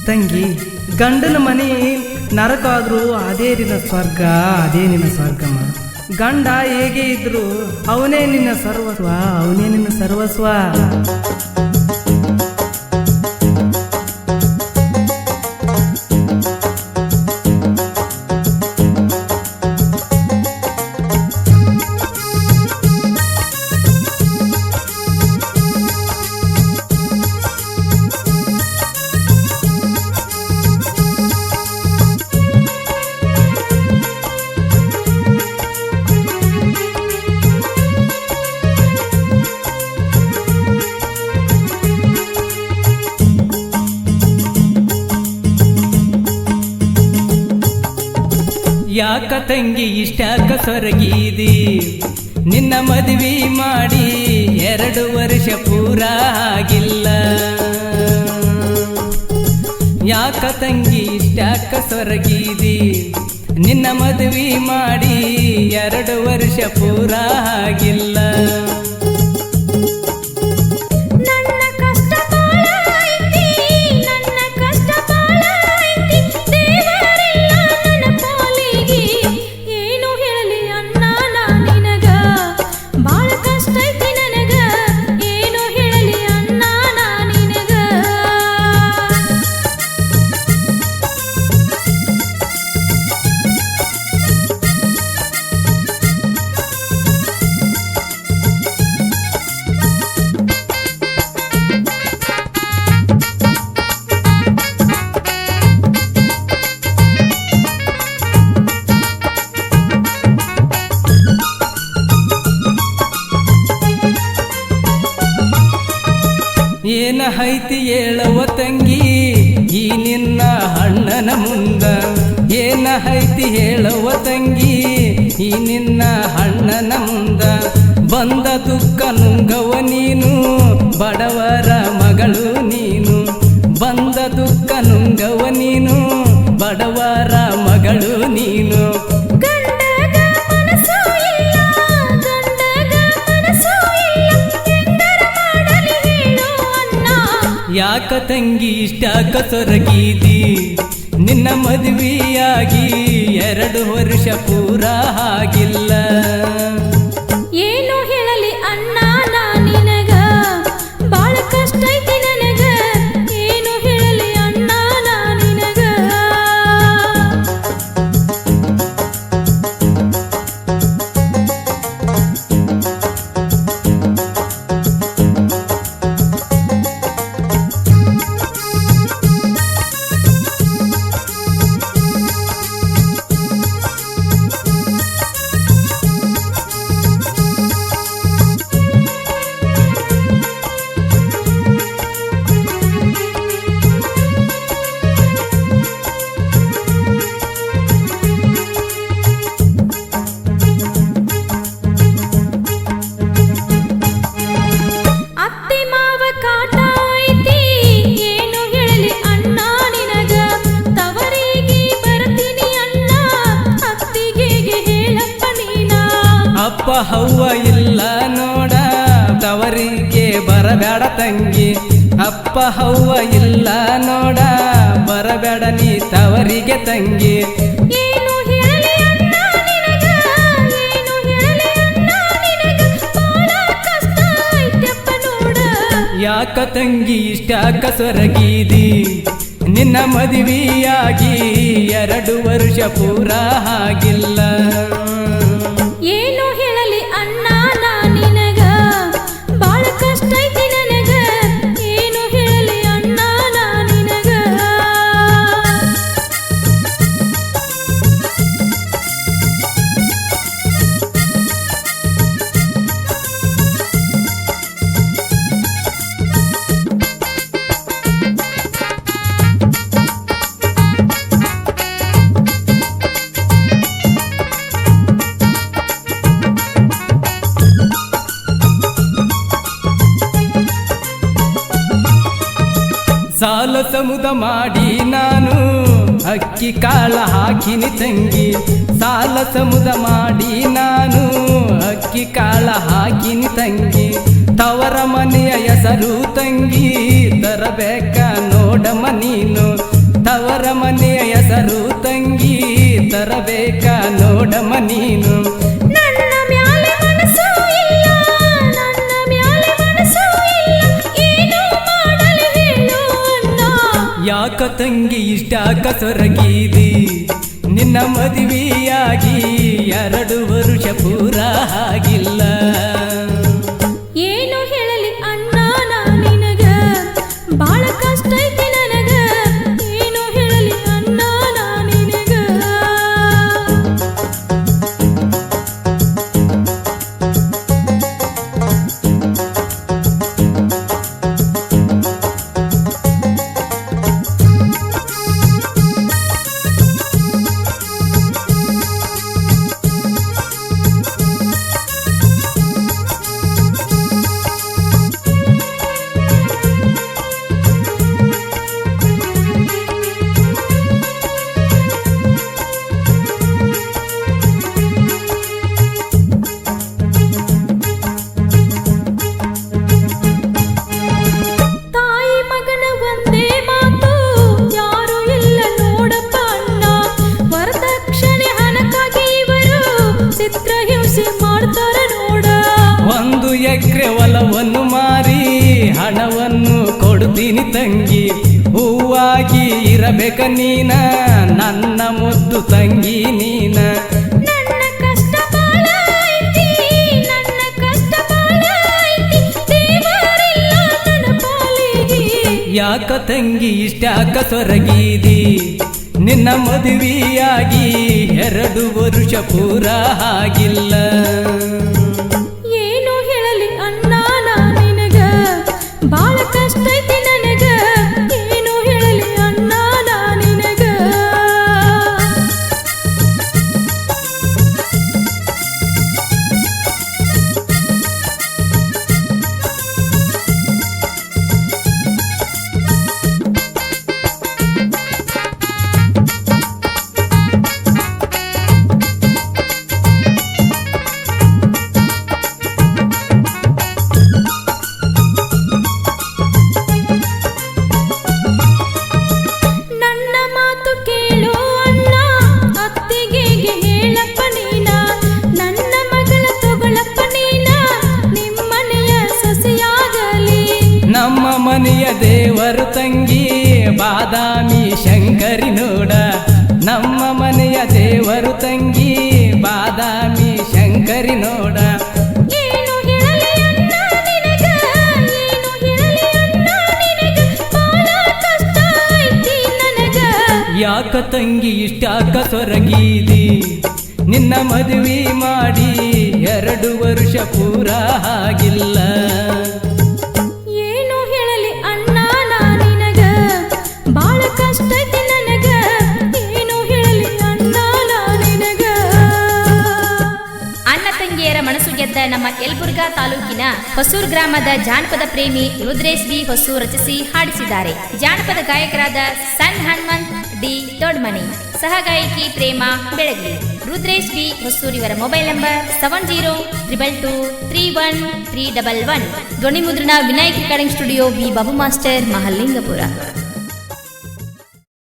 ತಂಗಿ, ಗಂಡನ ಮನೆ ನರಕ ಆದ್ರೂ ಅದೇ ನಿನ್ನ ಸ್ವರ್ಗ, ಅದೇ ನಿನ್ನ ಸ್ವರ್ಗಮ್ಮ. ಗಂಡ ಹೇಗೆ ಇದ್ರು ಅವನೇ ನಿನ್ನ ಸರ್ವಸ್ವ, ಅವನೇ ನಿನ್ನ ಸರ್ವಸ್ವ. ಯಾಕ ತಂಗಿ ಇಷ್ಟಾಕ ಸೊರಗೀದಿ, ನಿನ್ನ ಮದುವೆ ಮಾಡಿ 2 ವರ್ಷ ಪೂರ ಆಗಿಲ್ಲ. ಯಾಕ ತಂಗಿ ಇಷ್ಟಾಕ ಸೊರಗೀದಿ, ನಿನ್ನ ಮದುವೆ ಮಾಡಿ 2 ವರ್ಷ ಪೂರ ಆಗಿಲ್ಲ. ಏನ ಹೈತಿ ಹೇಳವ ತಂಗಿ ಈ ನಿನ್ನ ಅಣ್ಣನ ಮುಂದ, ಏನ ಹೈತಿ ಹೇಳವ ತಂಗಿ ಈ ನಿನ್ನ ಅಣ್ಣನ ಮುಂದ. ಬಂದ ದುಃಖ ನುಂಗವ ನೀನು, ಬಡವರ ಮಗಳು ನೀನು. ಬಂದ ದುಃಖ ನುಂಗವ ನೀನು, ಬಡವರ ಮಗಳು ನೀನು. ಯಾಕ ತಂಗಿ ಇಷ್ಟಾಕ ಸೊರಗೀದಿ, ನಿನ್ನ ಮದುವೆಯಾಗಿ 2 ವರ್ಷ ಪೂರ ಆಗಿಲ್ಲ. ಏನು ಹೇಳಲಿ ಅಣ್ಣ ನಾ ನಿನಗ, ಬಾಳ ಕಷ್ಟ ಐತಿ ನನಗ. ಏನು ಹೇಳಲಿ ಅಣ್ಣ ನಾ ನಿನಗ. ಅಪ್ಪ ಹವ್ವ ಇಲ್ಲ ನೋಡ ತವರಿಗೆ ಬರಬೇಡ ತಂಗಿ. ಅಪ್ಪ ಹವ್ವ ಇಲ್ಲ ನೋಡ ಬರಬೇಡ ನೀ ತವರಿಗೆ ತಂಗಿ. ಏನು ಹೇಳಲಿ ಅಣ್ಣ ನಿನಗ, ಏನು ಹೇಳಲಿ ಅಣ್ಣ ನಿನಗ, ಬಾಳ ಕಷ್ಟ ಐತಪ್ಪ ನೋಡ. ಯಾಕ ತಂಗಿ ಇಷ್ಟಾಕ ಸೊರಗೀದಿ, ನಿನ್ನ ಮದುವೆಯಾಗಿ 2 ವರ್ಷ ಪೂರ ಆಗಿಲ್ಲ. ಏನು ಹೇಳಲಿ ಅಣ್ಣ ನಾ ನಿನಗ, ಬಾಳ ಕಷ್ಟ ಐತಿ ನನಗ. ಏನು ಹೇಳಲಿ ಅಣ್ಣ ನಾ ನಿನಗ. ಸಾಲ ಸಮುದ ಮಾಡಿ ನಾನು ಅಕ್ಕಿ ಕಾಳ ಹಾಕಿನಿ ತಂಗಿ. ಸಾಲ ಸಮುದ ಮಾಡಿ ನಾನು ಅಕ್ಕಿ ಕಾಳ ಹಾಕಿನಿ ತಂಗಿ. ತವರ ಮನೆಯ ಹೆಸರು ತಂಗಿ ತರಬೇಕ ನೋಡಮ್ಮ ನೀನು. ತವರ ಮನೆಯ ಹೆಸರು ತಂಗಿ ತರಬೇಕ ನೋಡಮ್ಮ ನೀನು. ನನ್ನ ಮ್ಯಾಲೆ ಮನಸ್ಸು ಇಲ್ಲ, ನನ್ನ ಮ್ಯಾಲೆ ಮನಸ್ಸು ಇಲ್ಲ, ಏನು ಮಾಡಲಿ ಹೇಳು ಅಣ್ಣ. ಯಾಕ ತಂಗಿ ಇಷ್ಟಾಕ ಸೊರಗಿದಿ, ನಿನ್ನ ಮದುವೆಯಾಗಿ 2 ವರ್ಷ ಪೂರ ಆಗಿಲ್ಲ. ಏನು ಹೇಳಲಿ ಅಣ್ಣ ನಾ ನಿನಗ, ಬಾಳ ಕಷ್ಟ ಐತಿ ನನಗ, ಏನು ಹೇಳಲಿ ಅಣ್ಣ ನಾ ನಿನಗ. ಎಕ್ರೆ ಹೊಲವನ್ನು ಮಾರಿ ಹಣವನ್ನು ಕೊಡ್ತೀನಿ ತಂಗಿ, ಹೂವಾಗಿ ಇರಬೇಕ ನೀನ ನನ್ನ ಮುದ್ದು ತಂಗಿ ನೀನ. ನನ್ನ ಕಷ್ಟ ಬಾಳ ಐತಿ, ನನ್ನ ಕಷ್ಟ ಬಾಳ ಐತಿ, ದೇವರಿಲ್ಲ ನನ್ನ ಪಾಲಿಗೆ. ಯಾಕ ತಂಗಿ ಇಷ್ಟಾಕ ಸೊರಗಿದಿ, ನಿನ್ನ ಮದುವೆಯಾಗಿ 2 ವರ್ಷ ಪೂರ ಆಗಿಲ್ಲ. ಬಾಳ ಕಷ್ಟ ಐತಿ ನನಗ, ಏನು ಹೇಳಲಿ ಅಣ್ಣ ನಾ ನಿನಗ. ಮನೆಯ ದೇವರು ತಂಗಿ ಬಾದಾಮಿ ಶಂಕರಿ ನೋಡ, ನಮ್ಮ ಮನೆಯ ದೇವರು ತಂಗಿ ಬಾದಾಮಿ ಶಂಕರಿ ನೋಡ. ಏನು ಹೇಳಲಿ ಅಣ್ಣ ನಿನಗ, ಏನು ಹೇಳಲಿ ಅಣ್ಣ ನಿನಗ, ಬಾಳ ಕಷ್ಟ ಐತಿ ನನಗ. ಯಾಕ ತಂಗಿ ಇಷ್ಟಾಕ ಸೊರಗಿದಿ, ನಿನ್ನ ಮದುವೆ ಮಾಡಿ 2 ವರ್ಷ ಪೂರ ಆಗಿಲ್ಲ. ಮನಸ್ಸು ಗೆದ್ದ ನಮ್ಮ ಯಲಬುರ್ಗಾ ತಾಲೂಕಿನ ಹೊಸೂರು ಗ್ರಾಮದ ಜಾನಪದ ಪ್ರೇಮಿ ರುದ್ರೇಶ್ ಬಿ ಹೊಸೂರು ರಚಿಸಿ ಹಾಡಿಸಿದ್ದಾರೆ. ಜಾನಪದ ಗಾಯಕರಾದ ಸನ್ ಹನುಮಂತ್ ಡಿ ದೊಡ್ಮನಿ, ಸಹಗಾಯಕಿ ಪ್ರೇಮ ಬೆಳಗ್ಲಿ. ರುದ್ರೇಶ್ ಬಿ ಹೊಸೂರು ಇವರ ಮೊಬೈಲ್ ನಂಬರ್ 7022231311. ಧ್ವನಿ ಮುದ್ರಣ Vinayak recording studio, B Babu master, Mahalingapura.